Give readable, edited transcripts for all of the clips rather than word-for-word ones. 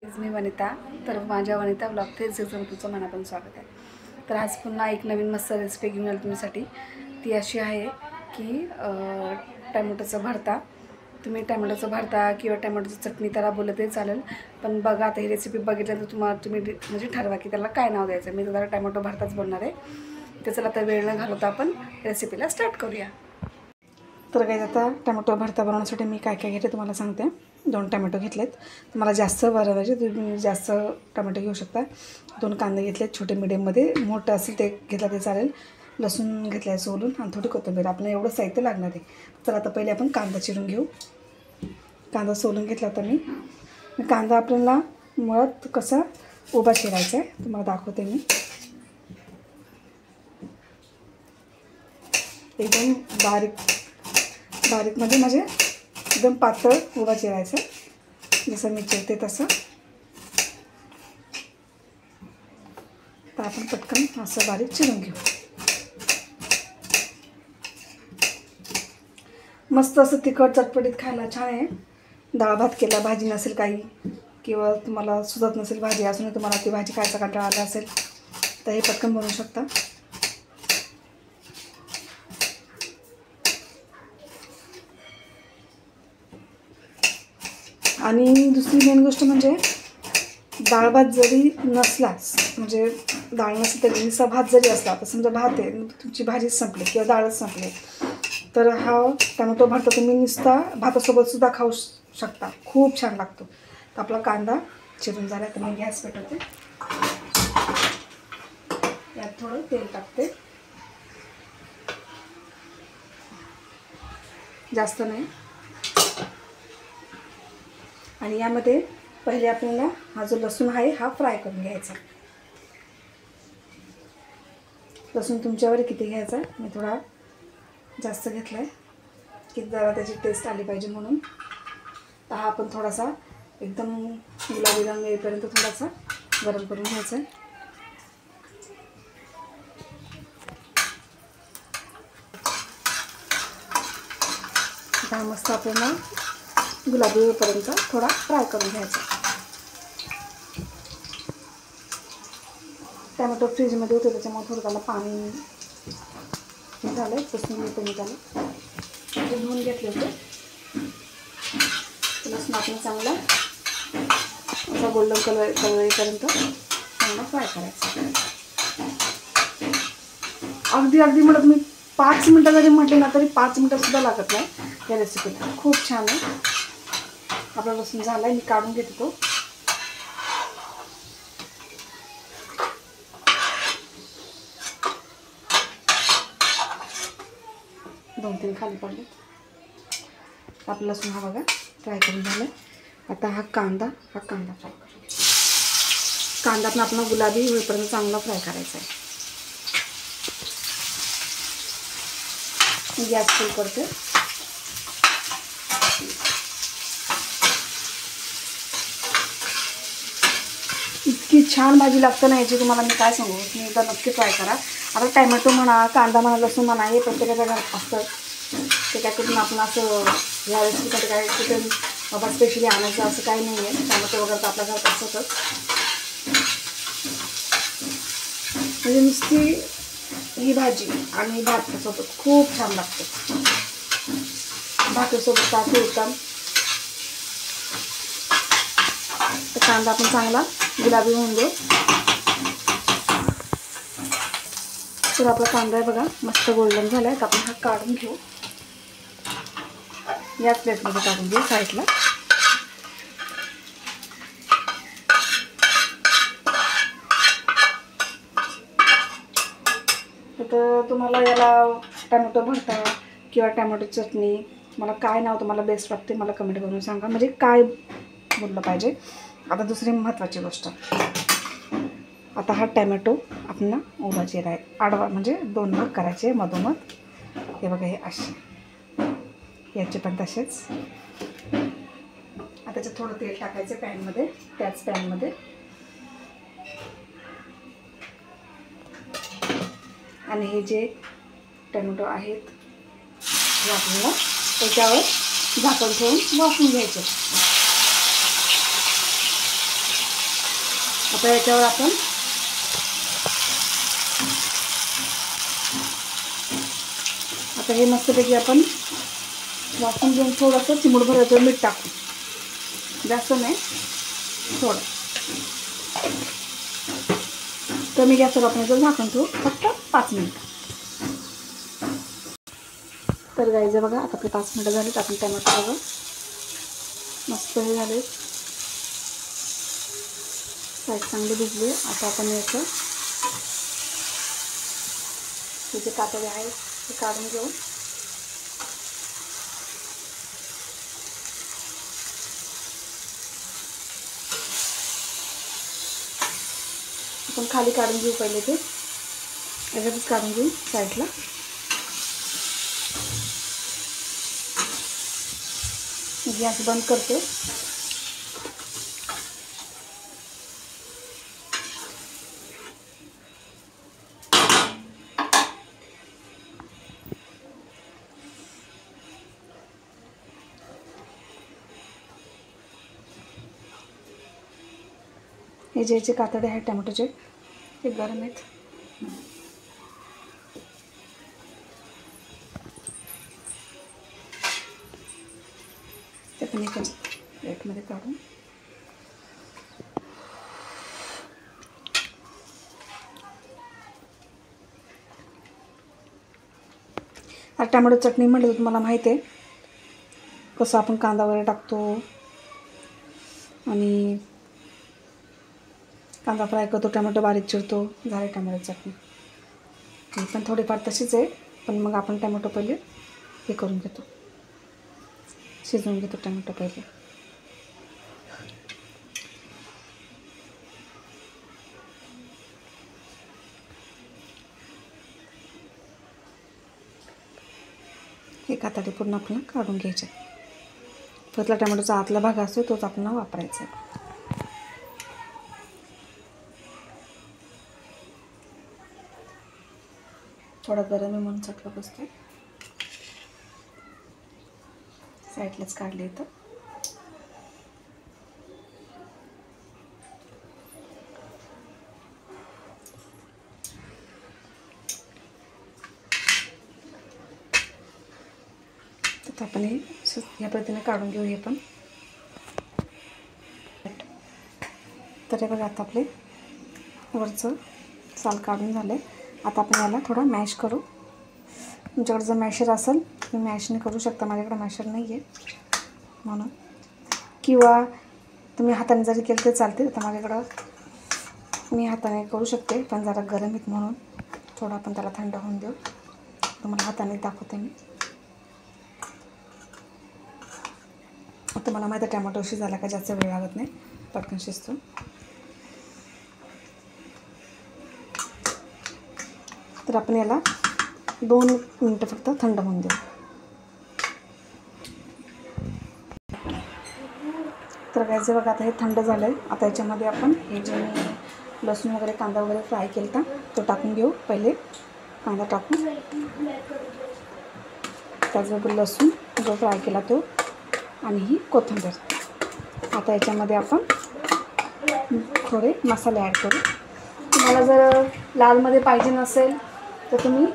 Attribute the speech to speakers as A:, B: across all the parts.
A: मी वनिता, तर माझ्या वनिता ब्लॉग 360 तुमचं मनापासून स्वागत आहे। तर आज पुन्हा एक नवीन मस्त रेसिपी घेऊन आली तुमच्यासाठी। ती अशी आहे की टोमॅटोचा भरता। तुम्ही टोमॅटोचा भरता किंवा टोमॅटोची चटणी त्याला बोलले तरी चालेल, पण बघा आता ही रेसिपी बघितल्यानंतर तुम्ही म्हणजे ठरवा की त्याला काय नाव द्यायचं। मी त्याला टोमॅटो भरताच बोलणार आहे। तर चला आता वेळ न घालवता आपण रेसिपीला स्टार्ट करूया। तर काय आता टोमॅटो भरता बनवण्यासाठी मी काय काय घेते तुम्हाला सांगते। 2 टोमॅटो घेतलेत, तुम्हाला जास्त बनवायचे तुम्ही जास्त टोमॅटो घेऊ शकता। 2 कांदे घेतलेत छोटे मीडियममध्ये, मोठं असेल ते घेतलं ते चालेल। लसूण घेतलाय सोलून आणि थोडी कोथिंबीर, आपल्याला एवढं साहित्य लागणार आहे। तर आता पहिले आपण कांदा चिरून घेऊ। कांदा सोलून घेतला होता मी। कांदा आपल्याला मुळात कसा उभा चिरायचा आहे तुम्हाला दाखवते मी। एकदम बारीकमध्ये म्हणजे एकदम पातळ उभा चिरायचा, जसं मी चिरते तसं। तर आपण पटकन असं बारीक चिरून घेऊ। मस्त असं तिखट चटपटीत खायला छान आहे। डाळ भात केला, भाजी नसेल काही किंवा तुम्हाला सुचत नसेल भाजी असून तुम्हाला ती भाजी खायचा कंटाळा आला असेल तर हे पटकन बनवू शकता। आणि दुसरी मेन गोष्ट म्हणजे डाळ भात जरी नसला, म्हणजे डाळ नसली तरी नुसता भात जरी असला, तर समजा भात आहे तुमची भाजीच संपली किंवा डाळच संपली, तर हा टोमॅटो भरता तुम्ही नुसता भातासोबत सुद्धा खाऊ शकता, खूप छान लागतो। तर आपला कांदा चिरून झाला तर मी गॅस पेटवते, यात थोडं तेल टाकते, जास्त नाही। आणि यामध्ये पहिले आपल्याला हा जो लसूण आहे हा फ्राय करून घ्यायचा। लसूण तुमच्यावर किती घ्यायचा, मी थोडा जास्त घेतला आहे की जरा त्याची टेस्ट आली पाहिजे म्हणून। तर हा आपण थोडासा एकदम गुलाबी रंग येईपर्यंत थोडासा गरम करून घ्यायचा आहे। हा मस्त आपल्याला गुलाबी होईपर्यंत थोडा फ्राय करून घ्यायचा। टोमॅटो फ्रीजमध्ये होते त्याच्यामुळे थोडं त्याला पाणी झालं, पुसून घेते मी त्याला, ते धुवून घेतले होते। लसूण आपण चांगला असा गोल्डन कलर येईपर्यंत चांगला फ्राय करायचा। अगदी म्हणत मी 5 मिनटं जरी म्हटले ना तरी 5 मिनटंसुद्धा लागत नाही या रेसिपीला, खूप छान आहे। आपला लसूण झाला आहे, मी काढून घेते तो। दोन तीन खाली पडले। आपला लसूण हा बघा फ्राय करून झाला। आता हा कांदा फ्राय करू। कांदा पण आपला गुलाबी होईपर्यंत चांगला फ्राय करायचा आहे। गॅस फुल करते। इतकी छान भाजी लागते ना याची, तुम्हाला मी काय सांगू, तुम्ही एकदा नक्की ट्राय करा। आता टोमॅटो म्हणा, कांदा म्हणा, लसूण म्हणा, हे प्रत्येकाच्या घरात असतं। ते काय कुठून आपण असं ह्या रेसिपीसाठी काय कुठे बाबा स्पेशली आणायचं असं काही नाही आहे। टोमॅटो वगैरे तर आपल्या घरात असतंच, म्हणजे नुसती ही भाजी आणि भातासोबत खूप छान लागते। भातासोबत ताकद उत्तम। तर कांदा आपण चांगला गुलाबी होऊन देऊ। तर आपला कांदा आहे बघा मस्त गोल्डन झाला आहे, तर आपण हा काढून घेऊ, याच प्लेटमध्ये काढून घेऊ साईडला। तर तुम्हाला याला टोमॅटो भरता किंवा टोमॅटो चटणी मला काय नाव तुम्हाला बेस्ट वाटते मला कमेंट करून सांगा, म्हणजे काय बोललं पाहिजे। आता दुसरी महत्त्वाची गोष्ट, आता हा टोमॅटो आपण उभा चिराय आडवा, म्हणजे 2 भाग करायचे मधोमध। हे बघा हे असे, याचे पण तसेच। आता त्याच्यात थोडं तेल टाकायचं पॅनमध्ये, त्याच पॅनमध्ये, आणि हे जे टोमॅटो आहेत हे आपल्याला त्याच्यावर झाकण ठेवून वाफवून घ्यायचे। आता याच्यावर आपण आता हे मस्तपैकी आपण वाफून घेऊन थोडंसं चिमूटभर याच्यावर मीठ टाकू, जास्त नाही, थोडं कमी गॅसवर आपण याच्यावर झाकण ठेवू फक्त 5 मिनिटं. तर गाईचं बघा आता आपले 5 मिनिटं झालीत. आपण टमाटर बघा मस्त हे झाले, साईड चांगली भिजली. आता आपण याचं हे जे कातडे आहेत ते काढून घेऊ. आपण खाली काढून घेऊ, पहिले ते याच्यातच काढून घेऊ साईडला. गॅस बंद करते. हे जे कातडे आहेत टोमॅटोचे हे गरम आहेत. ते पण एका प्लेटमध्ये काढून आता टोमॅटो चटणी म्हटलं तर तुम्हाला माहिती आहे कसं आपण कांदा वगैरे टाकतो आणि कांदा फ्राय करतो, टोमॅटो बारीक चिरतो, झाली टोमॅटो चटणी. ही पण थोडीफार तशीच आहे, पण मग आपण टोमॅटो पहिले हे करून घेतो, शिजवून घेतो टोमॅटो पहिले. हे कातडी पूर्ण आपल्याला काढून घ्यायचे. परतला टोमॅटोचा आतला भाग असतो तोच आपल्याला वापरायचा आहे. थोडा गरम आहे म्हणून चटका बसतो, साईडलाच काढले इथं. तर आपण हे या पद्धतीने काढून घेऊ. हे पण तर हे बघा आता आपले वरचं साल काढून झाले. आता आपण याला थोडा मॅश करू. तुमच्याकडे जर मॅशर असेल तुम्ही मॅशने करू शकता, माझ्याकडे मॅशर नाही आहे म्हणून, किंवा तुम्ही हाताने जरी केलं तर चालते. तर माझ्याकडं मी हाताने करू शकते, पण जरा गरम आहेत म्हणून थोडं आपण त्याला थंड होऊन देऊ. तुम्हाला हाताने दाखवते मी. आता मला माहिती आहे टोमॅटो शिजायला का जास्त वेळ लागत नाही, पटकन शिजतो. तर आपण याला 2 मिनिटं फक्त थंड होऊन देऊ. तर गाईज बघा आता हे थंड झालं आहे. आता याच्यामध्ये आपण हे जे लसूण वगैरे कांदा वगैरे फ्राय केला तो टाकून घेऊ. पहिले कांदा टाकून त्याचबरोबर लसूण जो फ्राय केला तो आणि ही कोथिंबीर. आता याच्यामध्ये आपण थोडे मसाले ॲड करू. तुम्हाला जर लालमध्ये पाहिजे नसेल तर तुम्ही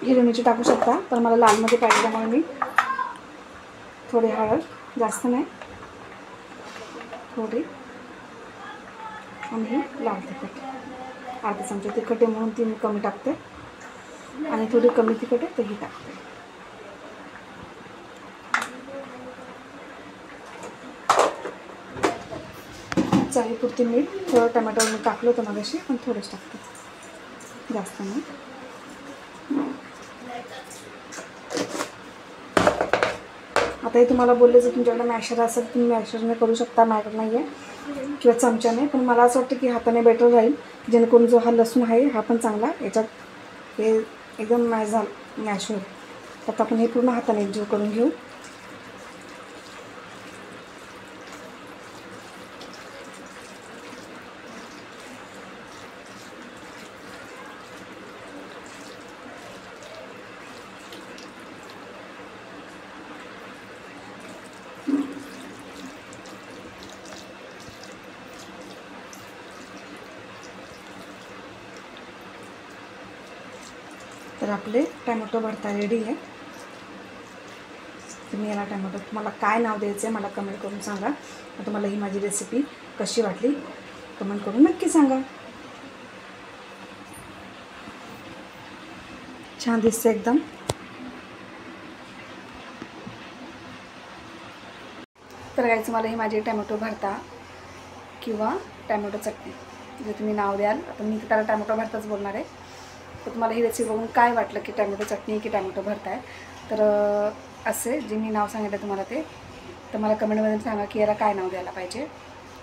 A: हिरवी मिरची टाकू शकता, पण मला लालमध्ये पाहिजे त्यामुळे मी थोडी हळद, जास्त नाही, थोडी, आणि ही लाल तिखट अर्धा चमचा. तिखट आहे म्हणून ती मी कमी टाकते, आणि थोडी कमी तिखट आहे तरी टाकते. चवीपुरती मीठ, थोडं टोमॅटो मी टाकलं होतं मगाशी, पण थोडंच टाकते, जास्त नाही. आता हे तुम्हाला बोलले जर तुमच्याकडे मॅशर असेल तुम्ही मॅशरने करू शकता, माझ्याकडे नाही आहे, किंवा चमच्याने. पण मला असं वाटतं की हाताने बेटर राहील, जेणेकरून जो हा लसूण आहे हा पण चांगला याच्यात हे एकदम मॅश होईल. तर आपण हे पूर्ण हाताने एकजीव करून घेऊ. तर आपले टॅमॅटो भरता रेडी आहे. तुम्ही याला टॅमॅटो तुम्हाला काय नाव द्यायचं आहे मला कमेंट करून सांगा. तुम्हाला ही माझी रेसिपी कशी वाटली कमेंट करून नक्की सांगा. छान दिसते एकदम. तर गाईचं मला ही माझी टॅमॅटो भरता किंवा टॅमॅटो चटणी जे तुम्ही नाव द्याल. आता मी त्याला टॅमॅटो भरताच बोलणार आहे. तर तुम्हाला ही रेसिपी बघून काय वाटलं की टॅमॅटो चटणी की टॅमॅटो भरता आहे. तर असे जे मी नाव सांगितलं तुम्हाला ते तर मला कमेंटमध्ये सांगा की याला काय नाव द्यायला पाहिजे.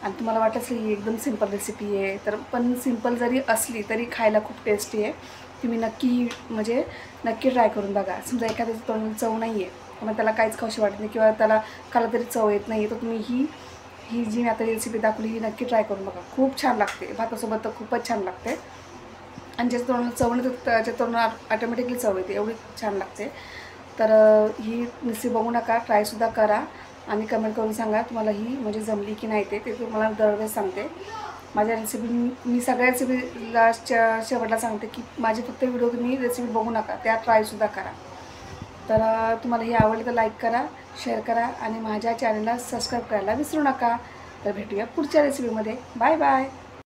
A: आणि तुम्हाला वाटत असेल ही एकदम सिंपल रेसिपी आहे तर पण सिंपल जरी असली तरी खायला खूप टेस्टी आहे. तुम्ही नक्की ट्राय करून बघा. समजा एखाद्याची तोंडाला चव नाही आहे मग त्याला काहीच खाऊशी वाटत नाही किंवा त्याला खाला तरी चव येत नाही तर तुम्ही ही जी मी आता रेसिपी दाखवली ही नक्की ट्राय करून बघा. खूप छान लागते. भातासोबत तर खूपच छान लागते. आणि ज्याच्या तोंडाला चव नाही तर त्याच्या तोंडाला ऑटोमॅटिकली चव येते एवढी छान लागते. तर ही रेसिपी बघू नका ट्रायसुद्धा करा आणि कमेंट करून सांगा तुम्हाला ही जमली की नाही ते तुम्हाला दरवेळेस सांगते. माझ्या रेसिपी मी सगळ्या रेसिपी लास्टच्या शेवटला सांगते की माझे फक्त व्हिडिओ तुम्ही रेसिपी बघू नका त्या ट्रायसुद्धा करा. तर तुम्हाला ही आवडली तर लाईक करा शेअर करा आणि माझ्या चॅनलला सबस्क्राईब करायला विसरू नका. तर भेटूया पुढच्या रेसिपीमध्ये. Bye bye.